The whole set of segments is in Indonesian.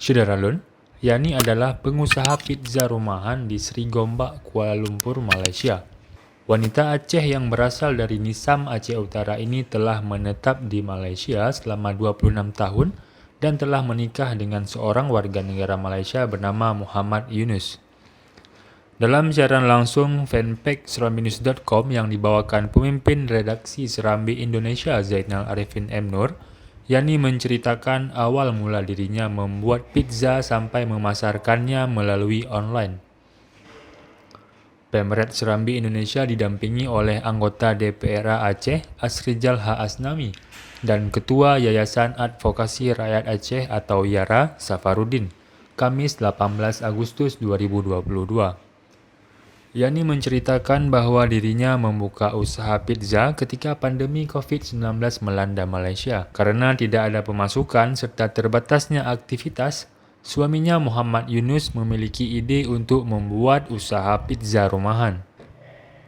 Syederalun, Yani adalah pengusaha pizza rumahan di Sri Gombak, Kuala Lumpur, Malaysia. Wanita Aceh yang berasal dari Nisam, Aceh Utara ini telah menetap di Malaysia selama 26 tahun dan telah menikah dengan seorang warga negara Malaysia bernama Muhammad Yunus. Dalam siaran langsung fanpage serambinews.com yang dibawakan pemimpin redaksi Serambi Indonesia Zainal Arifin M. Nur, Yani menceritakan awal mula dirinya membuat pizza sampai memasarkannya melalui online. Pemret Serambi Indonesia didampingi oleh anggota DPRA Aceh Asrijal H. Asnami dan Ketua Yayasan Advokasi Rakyat Aceh atau YARA Safarudin, Kamis 18 Agustus 2022. Yani menceritakan bahwa dirinya membuka usaha pizza ketika pandemi COVID-19 melanda Malaysia. Karena tidak ada pemasukan serta terbatasnya aktivitas, suaminya Muhammad Yunus memiliki ide untuk membuat usaha pizza rumahan.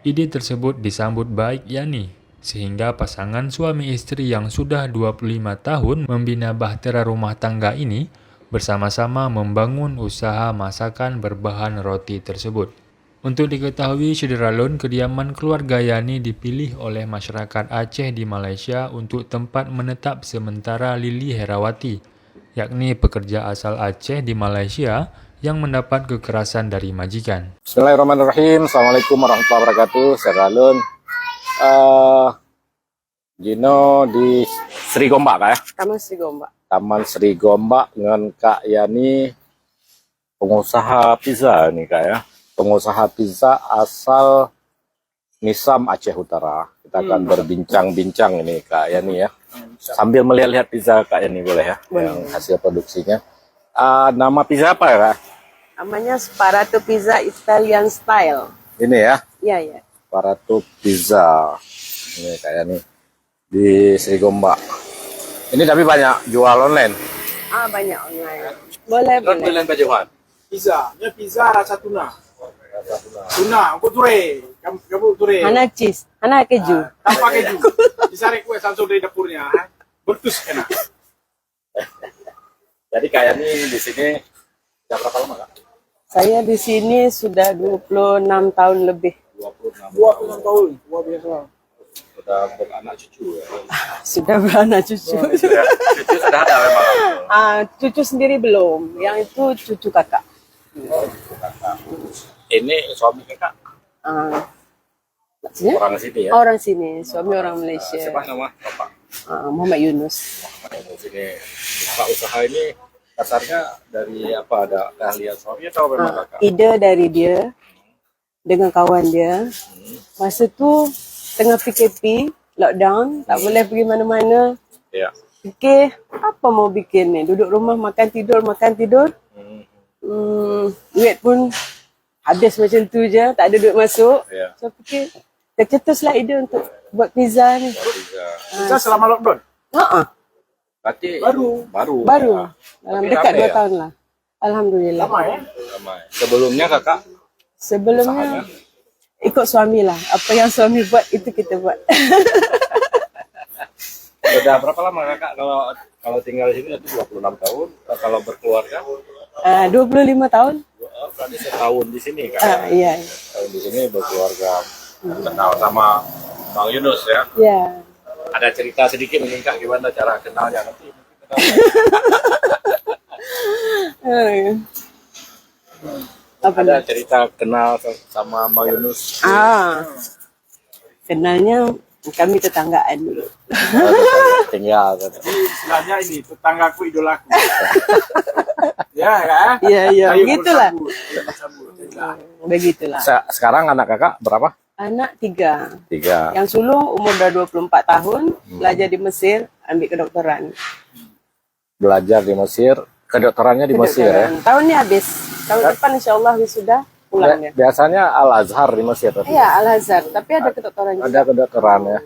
Ide tersebut disambut baik Yani, sehingga pasangan suami istri yang sudah 25 tahun membina bahtera rumah tangga ini bersama-sama membangun usaha masakan berbahan roti tersebut. Untuk diketahui, Syederalun, kediaman keluarga Yani dipilih oleh masyarakat Aceh di Malaysia untuk tempat menetap sementara Lili Herawati, yakni pekerja asal Aceh di Malaysia yang mendapat kekerasan dari majikan. Bismillahirrahmanirrahim. Assalamualaikum warahmatullahi wabarakatuh. Syederalun, Gino di Sri Gombak Kak ya? Taman Sri Gombak. Taman Sri Gombak dengan Kak Yani, pengusaha pizza nih Kak ya. Pengusaha pizza asal Nisam, Aceh Utara. Kita akan berbincang-bincang ini Kak Yani ya. Sambil melihat-lihat pizza Kak Yani boleh ya? Boleh. Yang hasil produksinya. Nama pizza apa ya Kak? Namanya Sparato Pizza Italian Style. Ini ya? Iya, ya. Sparato Pizza. Ini Kak Yani di Sri Gombak. Ini tapi banyak jual online. Banyak online. Boleh, boleh. Online Pak Johan. Pizza rasa tuna. Tuna, aku ture. Kamu ture. Hana cheese, hana keju. Tanpa keju. Disaring kue langsung dari dapurnya. Bertus enak. Jadi kayak ini di sini sudah berapa lama Kak? Saya di sini sudah 26 tahun lebih. 26 tahun. Luar biasa. Sudah beranak cucu ya. Sudah beranak cucu. Cucu sudah ada memang. Cucu sendiri belum. Yang itu cucu kakak. Ini suami Kakak Maksudnya? orang sini ya. Orang sini, suami orang Malaysia. Siapa nama Bapak? Muhammad Yunus. Di sini Pak usaha ini dasarnya dari apa? Ada keahlian suami atau memang Kakak? Ide dari dia dengan kawan dia. Masa tu tengah PKP, lockdown, tak boleh pergi mana-mana. Ya. Fikir, apa mau bikin ni? Duduk rumah, makan tidur, makan tidur. Duit pun habis macam tu je, tak ada duit masuk. Ya. So fikir, tercetuslah ide untuk buat pizza ni. Pizza selama lockdown. Berarti Baru. baru. Dalam Tapi dekat ramai 2 ya? tahun lah. Alhamdulillah. Lama ya? Ramai. Sebelumnya Kakak Sebelumnya ikut suami lah. Apa yang suami buat, itu kita buat. sudah berapa lama Kakak kalau tinggal di sini itu 26 tahun, kalau berkeluarga 25 tahun. berarti setahun di sini Kak. Iya. Tahun di sini berkeluarga, kenal sama Bang Yunus ya. Ya. Ada cerita sedikit mungkin Kak gimana cara kenalnya nanti? Apa Ada nih? cerita kenal sama Bang Yunus? Kenalnya kami tetanggaan dulu. Tinggal. Istilahnya ini tetanggaku idolaku. Ya kan? Iya, Ayo begitulah. bersambut. Begitulah. Sekarang anak Kakak berapa? Anak 3. 3. Yang sulung umur dah 24 tahun, belajar di Mesir, ambil kedokteran. Belajar di Mesir, kedokterannya di Mesir ya. Tahun ni habis. Tahun depan insya-Allah wisuda pulang dia. Biasanya Al-Azhar di Mesir tapi Iya, Al-Azhar, tapi ada kedokteran juga. ada kedokteran ya.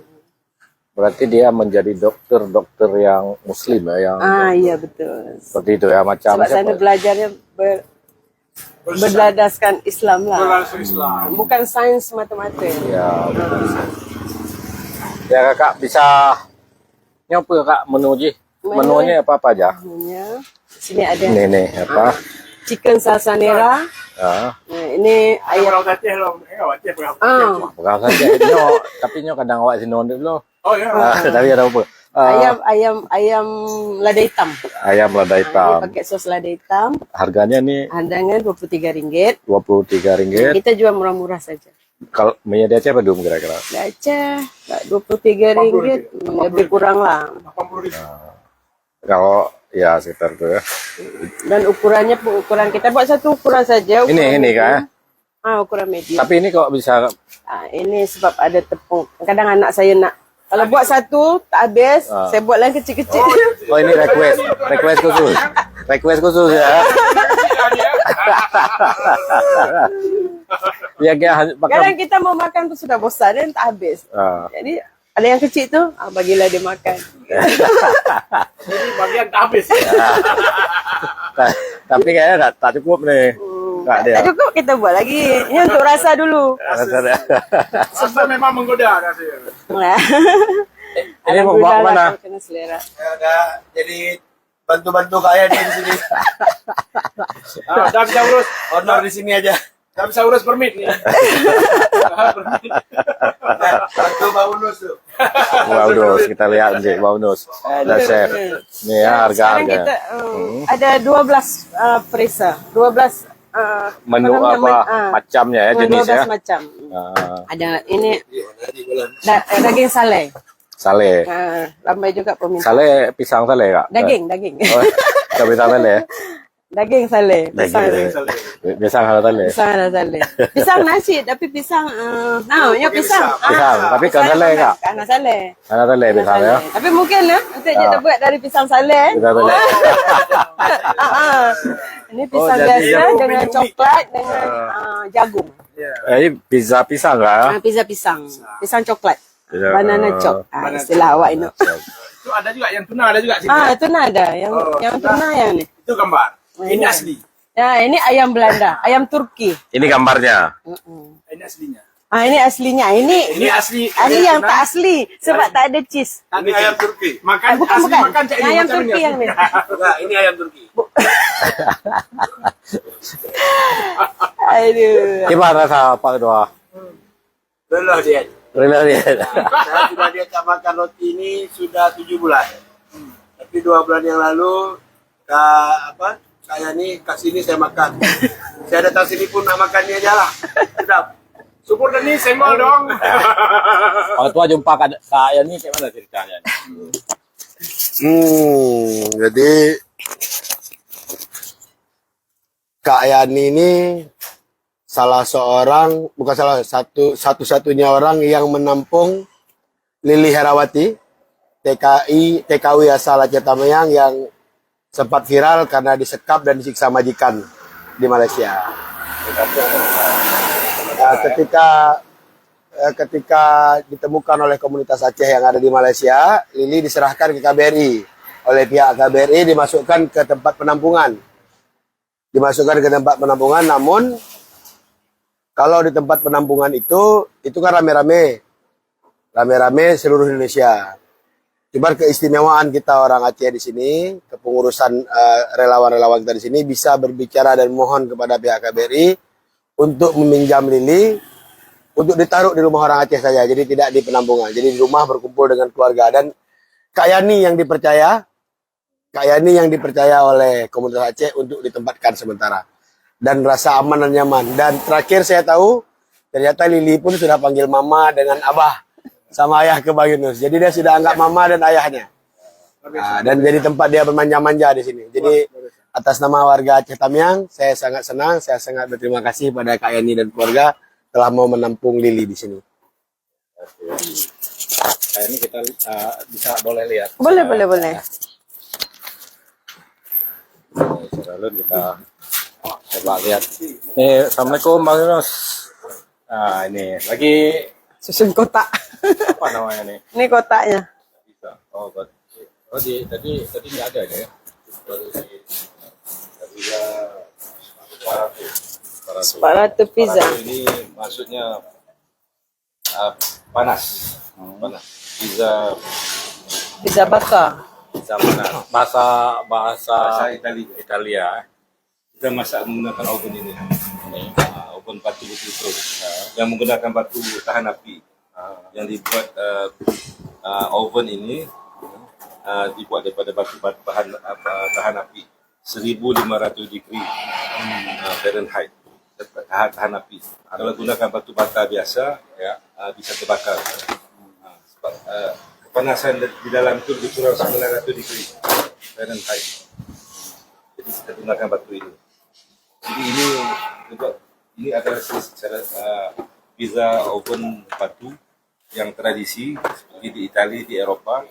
Berarti dia menjadi dokter yang muslim ya, yang Iya betul. seperti itu ya, macam Sebab saya belajarnya berdasarkan Islam lah. Berlangsung Islam. Bukan sains semata-mata. ya. Ya Kakak bisa nyoba Kak menu ji. Menunya apa aja? Menunya Sini ada Ini apa? chicken salsa nera. Ah, Ini ayam. Orang Aceh loh, Aceh pegawai. bukan saja. Tapi kadang awak sini ondel loh. Oh ya. Tapi ada apa? Ayam lada hitam. Ayam lada Ini hitam. pakai sos lada hitam. Harganya nih Harganya Rp23. Rp23. Kita jual murah-murah saja. Kalau mie di Aceh apa dum kira-kira? Di Aceh Rp23, lebih kurang lah. 80.000. Kalau ya sekitar itu ya. Dan ukuran kita buat satu ukuran saja. Ini kak. Ukuran medium. Tapi ini kok bisa Ini sebab ada tepung. Kadang anak saya nak. Kalau buat satu tak habis, saya buat lagi kecil-kecil. Oh ini request khusus. Request khusus ya. Ya kayak Kadang kita mau makan tu sudah bosan dan tak habis. Jadi ada yang kecil tu, bagilah dia makan. Jadi bagian tak habis. Tapi kayaknya tak cukup nih. Nggak Tak cukup kita buat lagi. Ini untuk rasa dulu. Rasa memang menggoda rasanya. Ini mau bawa Alhamdulillah mana? lah, kena selera. Jadi bantu-bantu kaya di sini. Dah bisa urus. Honor di sini aja. Dah bisa urus permit nih. Bantu Bang Unus tuh. Baunus, kita lihat nih Baunus. Ada chef. Nih ya Sekarang harga-harga. kita ada 12 perisa. 12 Menu apa macamnya ya jenis 12 ya. macam. Ah, Ada ini daging sale. sale. Ramai juga peminat. Sale pisang sale kak. Daging. Oh, tapi sale ya. Daging sale. Pisang. Pisang hal sale. Pisang ada sale. Pisang nasi tapi pisang namanya pisang. Pisang, tapi kan sale kak. Karena sale. Hal sale pisang ya. Tapi mungkin ya untuk kita buat dari pisang sale. Pisang sale. Ini pisang jadi biasa jagung, dengan minum coklat dengan jagung. Ini pizza pisang kak. Pizza pisang. Pisang coklat. Pizza, Banana chok. Istilah awak ini. Itu ada juga yang tuna ada juga sini. Tuna ada. Yang tuna yang ni. Itu gambar. Ini asli. Ya, ini ayam Belanda, ayam Turki. Ini gambarnya. Ini aslinya. Ini aslinya. Ini asli. Asli yang tak asli sebab tak ada cheese. Ini ayam Turki. Makan Bukan. makan cak ini Ayam macam Turki ini. yang ni. Enggak, ini ayam Turki. Aduh. Gimana rasa Pak Ketua? Lelah dia. Rela dia. Saya sudah diajak makan roti ini sudah 7 bulan. Tapi 2 bulan yang lalu saya nih kasih ini saya makan. Saya datang sini pun nak makan ini aja lah. Sudah. Syukur dan ni sembol dong. Pak Ketua jumpa Kak Yani kayak mana ceritanya? Jadi Kak Yani ini satu-satunya orang yang menampung Lili Herawati, TKW asal Aceh Tamiang yang sempat viral karena disekap dan disiksa majikan di Malaysia. Nah, ketika ditemukan oleh komunitas Aceh yang ada di Malaysia, Lili diserahkan ke KBRI. Oleh pihak KBRI dimasukkan ke tempat penampungan. Namun kalau di tempat penampungan itu kan rame-rame seluruh Indonesia. Cuma keistimewaan kita orang Aceh di sini, kepengurusan relawan-relawan kita di sini bisa berbicara dan mohon kepada pihak KBRI untuk meminjam Lili untuk ditaruh di rumah orang Aceh saja, jadi tidak di penampungan. Jadi di rumah berkumpul dengan keluarga. Dan Kak Yani yang dipercaya oleh komunitas Aceh untuk ditempatkan sementara. Dan rasa aman dan nyaman. Dan terakhir saya tahu, ternyata Lili pun sudah panggil mama dengan abah sama ayah ke Bang Yunus. Jadi dia sudah anggap mama dan ayahnya. Nah, dan jadi tempat dia bermanja-manja di sini. Jadi atas nama warga Aceh Tamiang, saya sangat senang, saya sangat berterima kasih pada Kak Yani dan keluarga telah mau menampung Lili di sini. Kayak ini kita bisa boleh lihat. Boleh. Lalu kita coba lihat. Nih, assalamualaikum Bang Yunus. Nah ini lagi Susun kotak. apa namanya nih? Ini kotaknya. Bisa. Tadi nggak ada ya? Separatus pizza. Ini maksudnya panas. Pizza Pizza bakar. Pizza mana? Bahasa Bahasa Italia. Italia. Kita masak menggunakan oven ini. Oven batu betul-betul. Yang menggunakan batu tahan api. Yang dibuat oven ini dibuat daripada batu tahan api 1500 degree Fahrenheit. Tahan api. Kalau gunakan batu bata biasa, bisa terbakar. Sebab kepanasan di dalam itu lebih kurang 900 degree Fahrenheit. Jadi kita gunakan batu ini. Jadi ini adalah secara pizza oven batu yang tradisi seperti di Italia, di Eropa,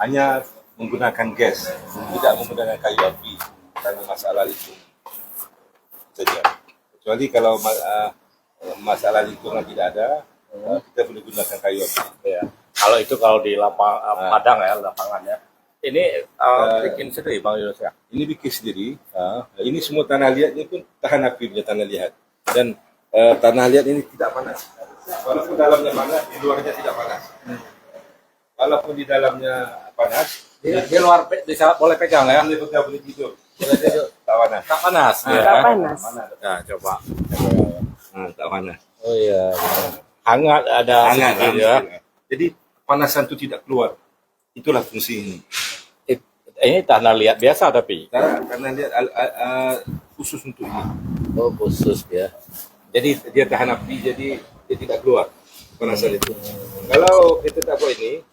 hanya menggunakan gas, tidak menggunakan kayu api karena masalah itu saja. Kecuali kalau masalah lingkungan tidak ada, kita boleh gunakan kayu api. Ya. Kalau di Padang ya, lapangan ya. Ini bikin sendiri Bang Yunus ya. Ini bikin sendiri. Ini semua tanah liatnya pun tahan api punya tanah liat. Dan tanah liat ini tidak panas. Walaupun dalamnya panas, di luarnya tidak panas. Walaupun di dalamnya panas, Di luar bisa boleh pegang ya. boleh pegang, boleh tidur. Tak panas. Tak panas. Tak panas. Nah, coba. Tak panas. Oh iya. Hangat ada Hangat sedikit ya. Jadi panasan itu tidak keluar. Itulah fungsi ini. Ini tanah liat biasa tapi. Karena dia khusus untuk ini. Oh, khusus ya. Jadi dia tahan api, jadi dia tidak keluar panasan itu. Kalau kita tak buat ini,